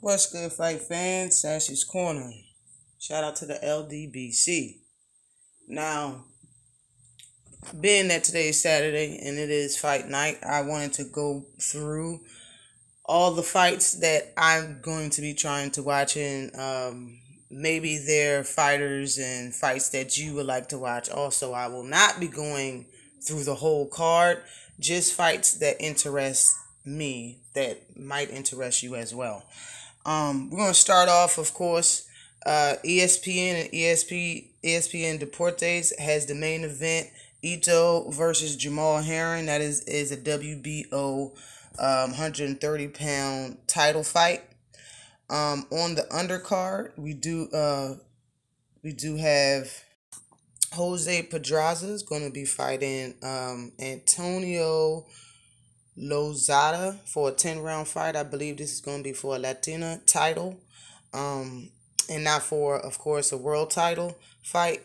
What's good, fight fans? Sashy's Corner. Shout out to the LDBC. Now, being that today is Saturday and it is fight night, I wanted to go through all the fights that I'm going to be trying to watch, and maybe they're fighters and fights that you would like to watch. Also, I will not be going through the whole card, just fights that interest me that might interest you as well. We're going to start off, of course. ESPN and ESPN Deportes has the main event: Ito versus Jamal Herring. That is a WBO 130-pound title fight. On the undercard, we do have Jose Pedraza is going to be fighting Antonio Lozada for a 10-round fight. I believe this is going to be for a Latina title, and not for, of course, a world title fight.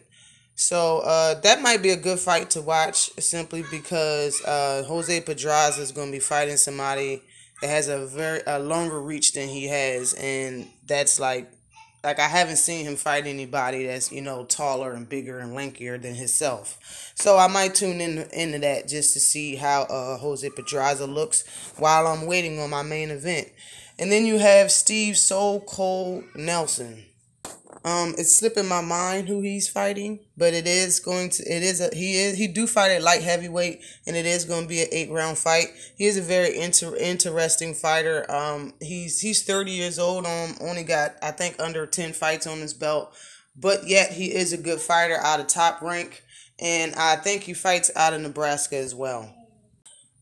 So that might be a good fight to watch, simply because Jose Pedraza is going to be fighting somebody that has a longer reach than he has, and that's like I haven't seen him fight anybody that's taller and bigger and lankier than himself. So I might tune into that just to see how Jose Pedraza looks while I'm waiting on my main event. And then you have Steve Soul Cold Nelson. It's slipping my mind who he's fighting, but he do fight at light heavyweight, and it is going to be an 8-round fight. He is a very interesting fighter. He's 30 years old. Only got, I think, under 10 fights on his belt, but yet he is a good fighter out of Top Rank, and I think he fights out of Nebraska as well.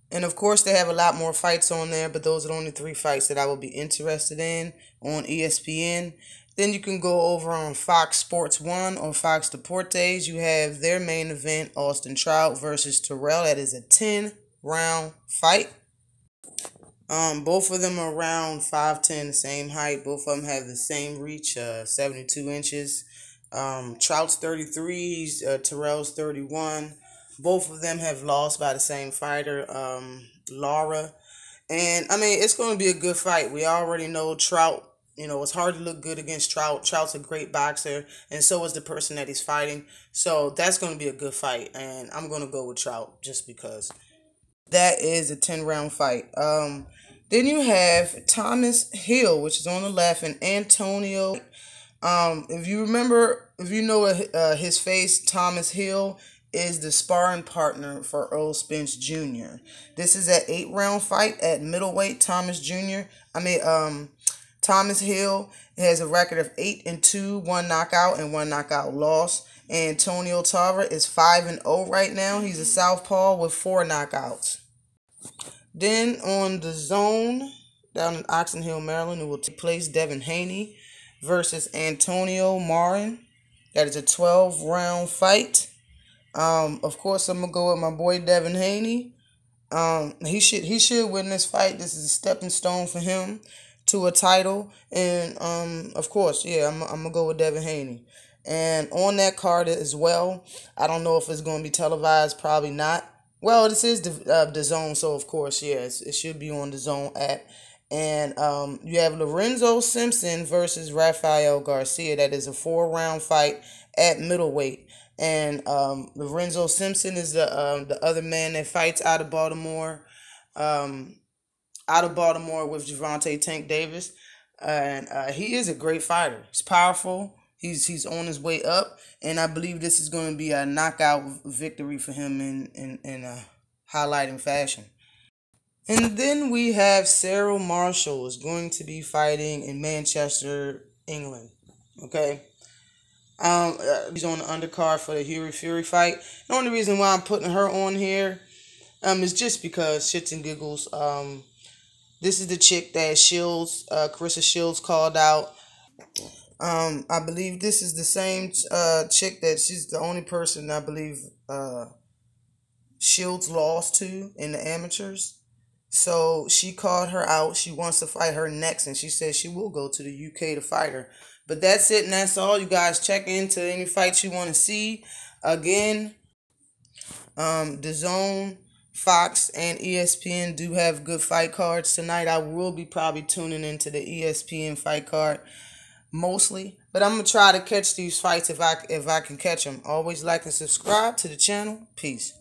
And of course, they have a lot more fights on there, but those are the only 3 fights that I will be interested in on ESPN. Then you can go over on Fox Sports 1 or Fox Deportes. You have their main event, Austin Trout versus Terrell. That is a 10-round fight. Both of them are around 5'10", the same height. Both of them have the same reach, 72 inches. Trout's 33, Terrell's 31. Both of them have lost by the same fighter, Lara. And, I mean, it's going to be a good fight. We already know Trout. It's hard to look good against Trout. Trout's a great boxer, and so is the person that he's fighting. So that's going to be a good fight, and I'm going to go with Trout just because. That is a 10-round fight. Then you have Thomas Hill, which is on the left, and Antonio. If you know his face, Thomas Hill is the sparring partner for Earl Spence Jr. This is an 8-round fight at middleweight. Thomas Hill has a record of 8-2, 1 knockout and 1 knockout loss. Antonio Tarver is 5-0 right now. He's a southpaw with 4 knockouts. Then on the zone down in Oxon Hill, Maryland, it will take place Devin Haney versus Antonio Marin. That is a 12-round fight. Of course, I'm gonna go with my boy Devin Haney. He should win this fight. This is a stepping stone for him to a title, and of course, yeah, I'm gonna go with Devin Haney. And on that card as well, I don't know if it's gonna be televised. Probably not. Well, this is the Zone, so of course, yes, it should be on the Zone app. And you have Lorenzo Simpson versus Rafael Garcia. That is a 4-round fight at middleweight. And Lorenzo Simpson is the other man that fights out of Baltimore. With Gervonta Tank Davis, and he is a great fighter. He's powerful. He's on his way up, and I believe this is going to be a knockout victory for him in a highlighting fashion. And then we have Cyril Marshall is going to be fighting in Manchester, England. Okay. He's on the undercard for the Hughie Fury fight. The only reason why I'm putting her on here is just because shits and giggles. This is the chick that Carissa Shields called out. I believe this is the same chick that she's the only person I believe Shields lost to in the amateurs. So she called her out. She wants to fight her next, and she says she will go to the UK to fight her. But that's it, and that's all. You guys check into any fights you want to see. Again, the Zone Fox and ESPN do have good fight cards tonight. I will be probably tuning into the ESPN fight card mostly, but I'm gonna try to catch these fights if I can catch them. Always like and subscribe to the channel. Peace.